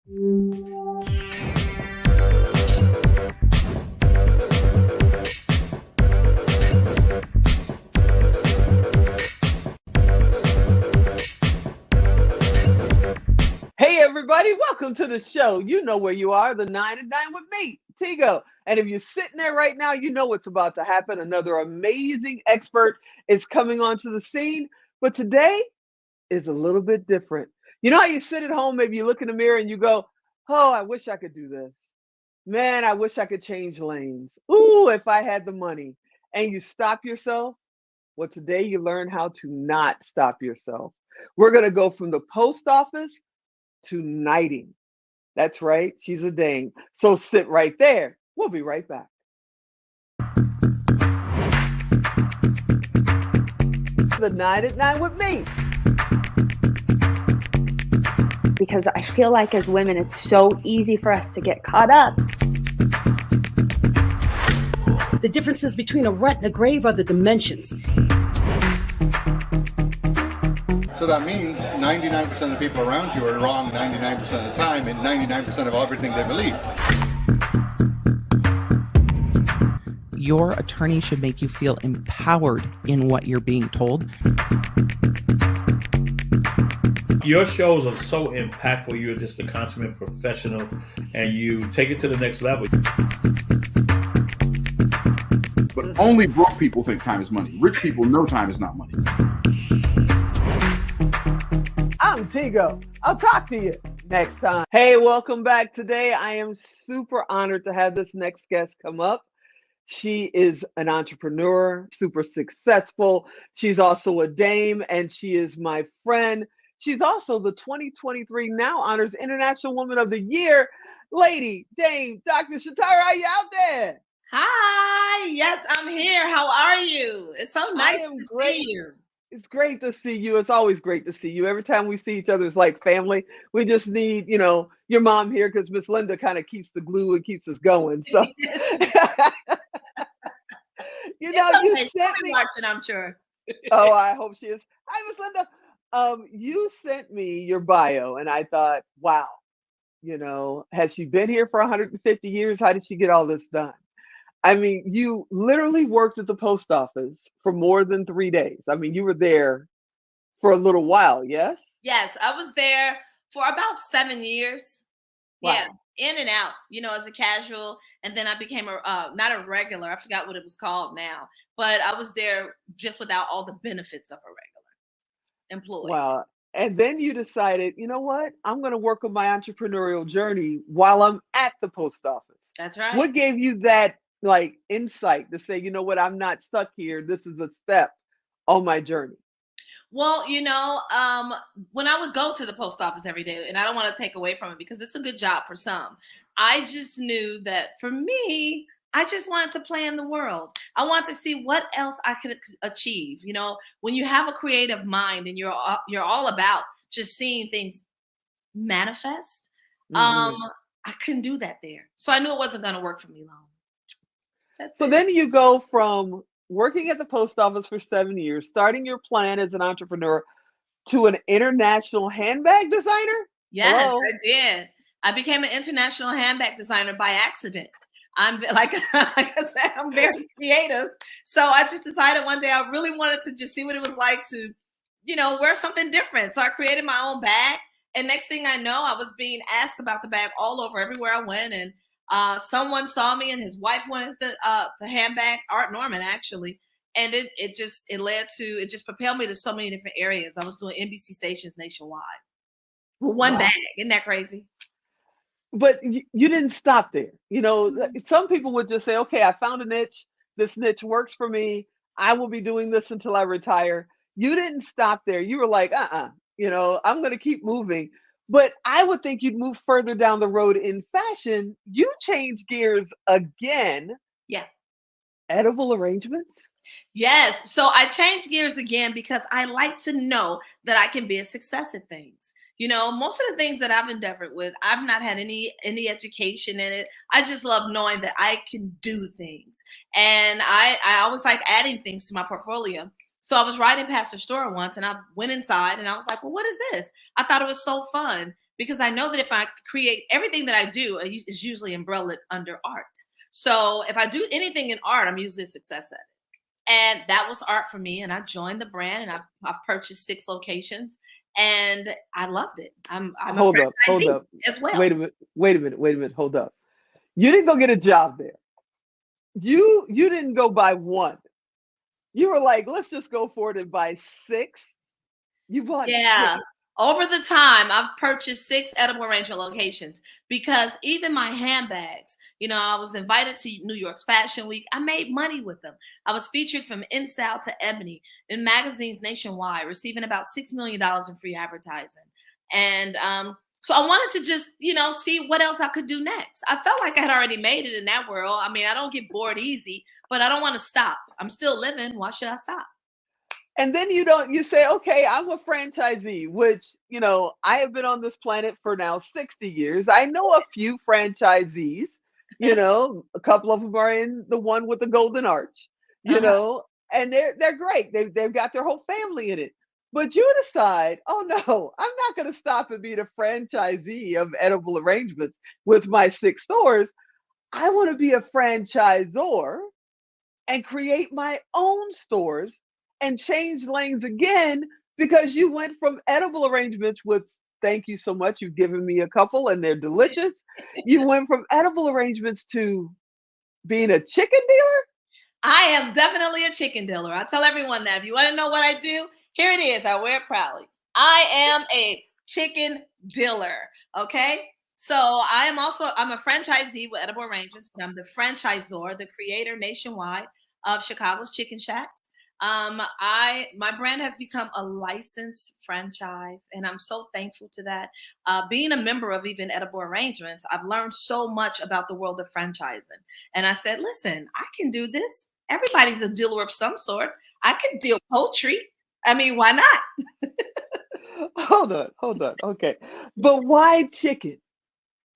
Hey everybody, welcome to the show. You know where you are, the 9 at 9 with me, Tigo. And if you're sitting there right now, you know what's about to happen. Another amazing expert is coming onto the scene. But today is a little bit different. You know how you sit at home, maybe you look in the mirror and you go, oh, I wish I could do this. Man, I wish I could change lanes. Ooh, if I had the money. And you stop yourself. Well, today you learn how to not stop yourself. We're going to go from the post office to knighting. That's right, she's a dame. So sit right there. We'll be right back. The 9 at 9 with me. Because I feel like as women, it's so easy for us to get caught up. The differences between a rut and a grave are the dimensions. So that means 99% of the people around you are wrong 99% of the time and 99% of everything they believe. Your attorney should make you feel empowered in what you're being told. Your shows are so impactful. You're just a consummate professional and you take it to the next level. But only broke people think time is money. Rich people know time is not money. I'm Tigo. I'll talk to you next time. Hey, welcome back. Today, I am super honored to have this next guest come up. She is an entrepreneur, super successful. She's also a dame, and she is my friend. She's also the 2023 Now Honors International Woman of the Year. Lady, Dame, Dr. Shatira, are you out there? Hi, yes, I'm here. How are you? It's so nice to see you. It's great to see you. It's always great to see you. Every time we see each other, it's like family. We just need, your mom here because Miss Linda kind of keeps the glue and keeps us going. So, you sent me watching, I'm sure. Oh, I hope she is. Hi, Miss Linda. You sent me your bio, and I thought, wow, has she been here for 150 years? How did she get all this done? I mean, you literally worked at the post office for more than 3 days. I mean, you were there for a little while, yes? Yes, I was there for about 7 years. Wow. Yeah, in and out, as a casual. And then I became not a regular. I forgot what it was called now. But I was there just without all the benefits of a regular employee. Wow. And then you decided, you know what? I'm going to work on my entrepreneurial journey while I'm at the post office. That's right. What gave you that insight to say, you know what, I'm not stuck here. This is a step on my journey? Well, when I would go to the post office every day, and I don't want to take away from it because it's a good job for some, I just knew that for me, I just wanted to play in the world. I wanted to see what else I could achieve. When you have a creative mind and you're all about just seeing things manifest, I couldn't do that there. So I knew it wasn't going to work for me long. Then you go from working at the post office for 7 years, starting your plan as an entrepreneur, to an international handbag designer? Yes, Hello? I did. I became an international handbag designer by accident. I'm like I said, I'm very creative. So I just decided one day I really wanted to just see what it was like to, wear something different. So I created my own bag. And next thing I know, I was being asked about the bag all over, everywhere I went. And someone saw me and his wife wanted the handbag, Art Norman actually, and it just propelled me to so many different areas. I was doing NBC stations nationwide with one bag. Isn't that crazy? But you didn't stop there. Some people would just say, okay, I found a niche. This niche works for me. I will be doing this until I retire. You didn't stop there. You were like, I'm going to keep moving. But I would think you'd move further down the road in fashion. You changed gears again. Yeah. Edible arrangements? Yes. So I changed gears again because I like to know that I can be a success at things. Most of the things that I've endeavored with, I've not had any education in it. I just love knowing that I can do things. And I always like adding things to my portfolio. So I was riding past a store once and I went inside and I was like, well, what is this? I thought it was so fun because I know that if I create everything that I do is usually umbrellaed under art. So if I do anything in art, I'm usually a success at it. And that was art for me. And I joined the brand, and I've purchased 6 locations, and I loved it. I'm a Hold franchisee up. as well. Wait a minute. Hold up. You didn't go get a job there. You didn't go buy one. You were like, let's just go for it and buy 6. You bought Yeah. 6. Over the time, I've purchased 6 edible arrangement locations, because even my handbags, I was invited to New York's Fashion Week. I made money with them. I was featured from InStyle to Ebony in magazines nationwide, receiving about $6 million in free advertising. And so I wanted to just, see what else I could do next. I felt like I had already made it in that world. I mean, I don't get bored easy, but I don't want to stop. I'm still living. Why should I stop? And then you say, okay, I'm a franchisee, which, I have been on this planet for now 60 years. I know a few franchisees, a couple of them are in the one with the golden arch, and they're great. They've got their whole family in it. But you decide, oh no, I'm not going to stop and be the franchisee of edible arrangements with my 6 stores. I want to be a franchisor and create my own stores and change lanes again, because you went from edible arrangements with, thank you so much, you've given me a couple and they're delicious. You went from edible arrangements to being a chicken dealer? I am definitely a chicken dealer. I tell everyone that. If you want to know what I do, here it is. I wear it proudly. I am a chicken dealer. Okay. So I'm a franchisee with edible arrangements, but I'm the franchisor, the creator nationwide of Chicago's Chicken Shacks. My brand has become a licensed franchise, and I'm so thankful to that. Being a member of even Edible Arrangements, I've learned so much about the world of franchising. And I said, listen, I can do this. Everybody's a dealer of some sort. I could deal poultry. I mean, why not? Hold on. Okay. But why chicken?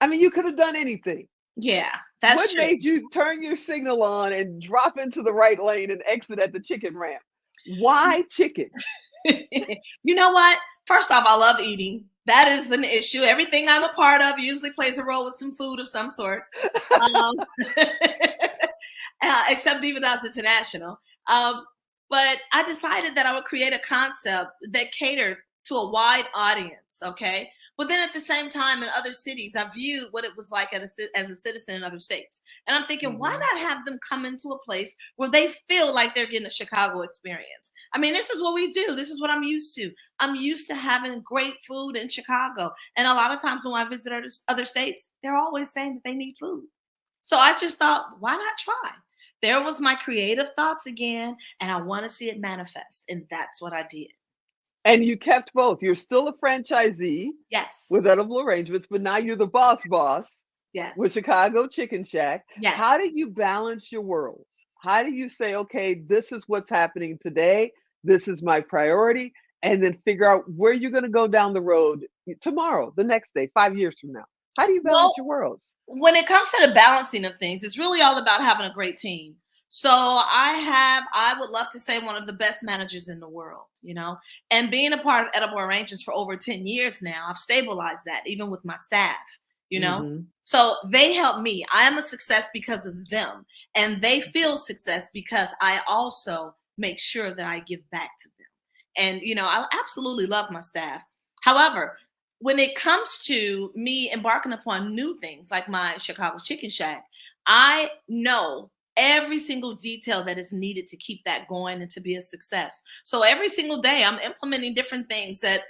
I mean, you could have done anything. Yeah, that's what true. Made you turn your signal on and drop into the right lane and exit at the chicken ramp? Why chicken? You know what? First off, I love eating. That is an issue. Everything I'm a part of usually plays a role with some food of some sort. Except even though it's international. But I decided that I would create a concept that catered to a wide audience, okay? But then at the same time, in other cities, I viewed what it was like as a citizen in other states. And I'm thinking, why not have them come into a place where they feel like they're getting a Chicago experience? I mean, this is what we do. This is what I'm used to. I'm used to having great food in Chicago. And a lot of times when I visit other states, they're always saying that they need food. So I just thought, why not try? There was my creative thoughts again, and I want to see it manifest. And that's what I did. And you kept both. You're still a franchisee, yes, with Edible Arrangements, but now you're the boss, yes, with Chicago Chicken Shack. Yes. How do you balance your worlds? How do you say, okay, this is what's happening today, this is my priority, and then figure out where you're going to go down the road tomorrow, the next day, 5 years from now? How do you balance your worlds? When it comes to the balancing of things, it's really all about having a great team. So I would love to say one of the best managers in the world, and being a part of Edible Arrangements for over 10 years now, I've stabilized that even with my staff, So they help me. I am a success because of them, and they feel success because I also make sure that I give back to them. And, I absolutely love my staff. However, when it comes to me embarking upon new things like my Chicago Chicken Shack, I know every single detail that is needed to keep that going and to be a success. So every single day I'm implementing different things that,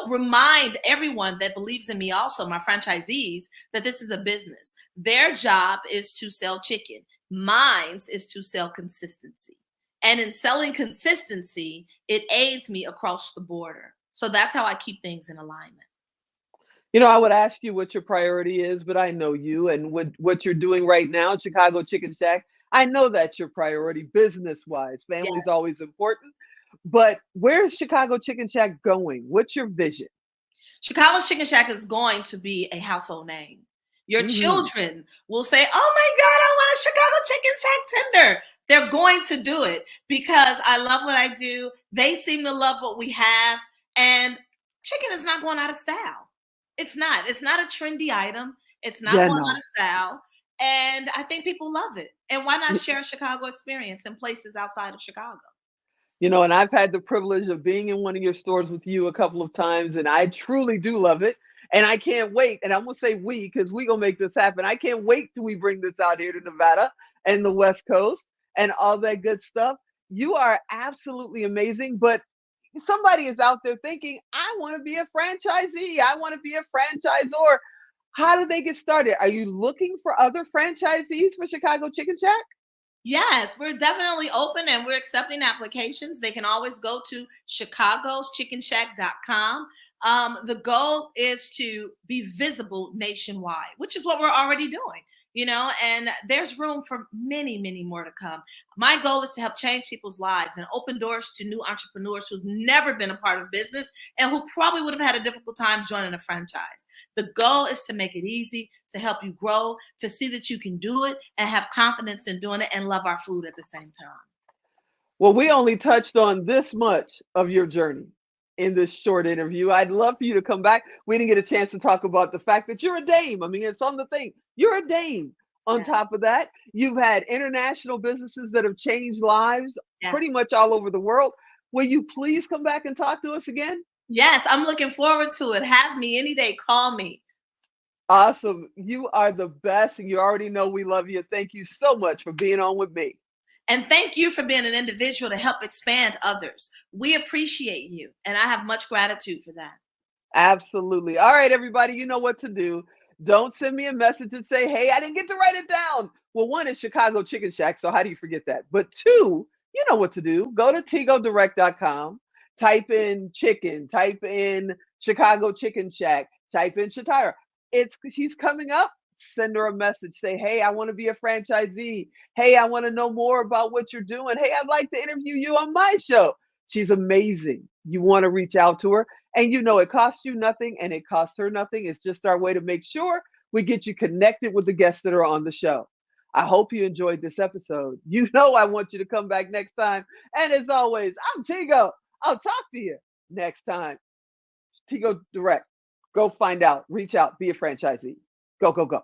remind everyone that believes in me, also my franchisees, that this is a business. Their job is to sell chicken. Mine is to sell consistency. And in selling consistency, it aids me across the border. So that's how I keep things in alignment. I would ask you what your priority is, but I know you and what you're doing right now, Chicago Chicken Shack. I know that's your priority business-wise. Family's always important. But where's Chicago Chicken Shack going? What's your vision? Chicago Chicken Shack is going to be a household name. Your children will say, oh my God, I want a Chicago Chicken Shack tender. They're going to do it because I love what I do. They seem to love what we have. And chicken is not going out of style. It's not. It's not a trendy item. It's not Yeah, one no. out of style. And I think people love it. And why not share a Chicago experience in places outside of Chicago? You know, and I've had the privilege of being in one of your stores with you a couple of times, and I truly do love it. And I can't wait. And I'm gonna say we, because we gonna make this happen. I can't wait till we bring this out here to Nevada and the West Coast and all that good stuff. You are absolutely amazing. But somebody is out there thinking, I want to be a franchisee. I want to be a franchisor. How do they get started? Are you looking for other franchisees for Chicago Chicken Shack? Yes, we're definitely open and we're accepting applications. They can always go to chicagoschickenShack.com. The goal is to be visible nationwide, which is what we're already doing, and there's room for many, many more to come. My goal is to help change people's lives and open doors to new entrepreneurs who've never been a part of business and who probably would have had a difficult time joining a franchise. The goal is to make it easy, to help you grow, to see that you can do it and have confidence in doing it and love our food at the same time. Well, we only touched on this much of your journey in this short interview. I'd love for you to come back. We didn't get a chance to talk about the fact that you're a dame. I mean, it's on the thing. You're a dame. On top of that, you've had international businesses that have changed lives pretty much all over the world. Will you please come back and talk to us again? Yes, I'm looking forward to it. Have me any day. Call me. Awesome. You are the best, and you already know we love you. Thank you so much for being on with me. And thank you for being an individual to help expand others. We appreciate you, and I have much gratitude for that. Absolutely. All right, everybody, you know what to do. Don't send me a message and say, hey, I didn't get to write it down. Well, one is Chicago Chicken Shack, so how do you forget that? But two, you know what to do. Go to tigodirect.com, type in chicken, type in Chicago Chicken Shack, type in Shatira. She's coming up. Send her a message. Say, hey, I want to be a franchisee. Hey, I want to know more about what you're doing. Hey, I'd like to interview you on my show. She's amazing. You want to reach out to her. And it costs you nothing and it costs her nothing. It's just our way to make sure we get you connected with the guests that are on the show. I hope you enjoyed this episode. I want you to come back next time. And as always, I'm Tigo. I'll talk to you next time. Tigo Direct. Go find out. Reach out. Be a franchisee. Go, go, go.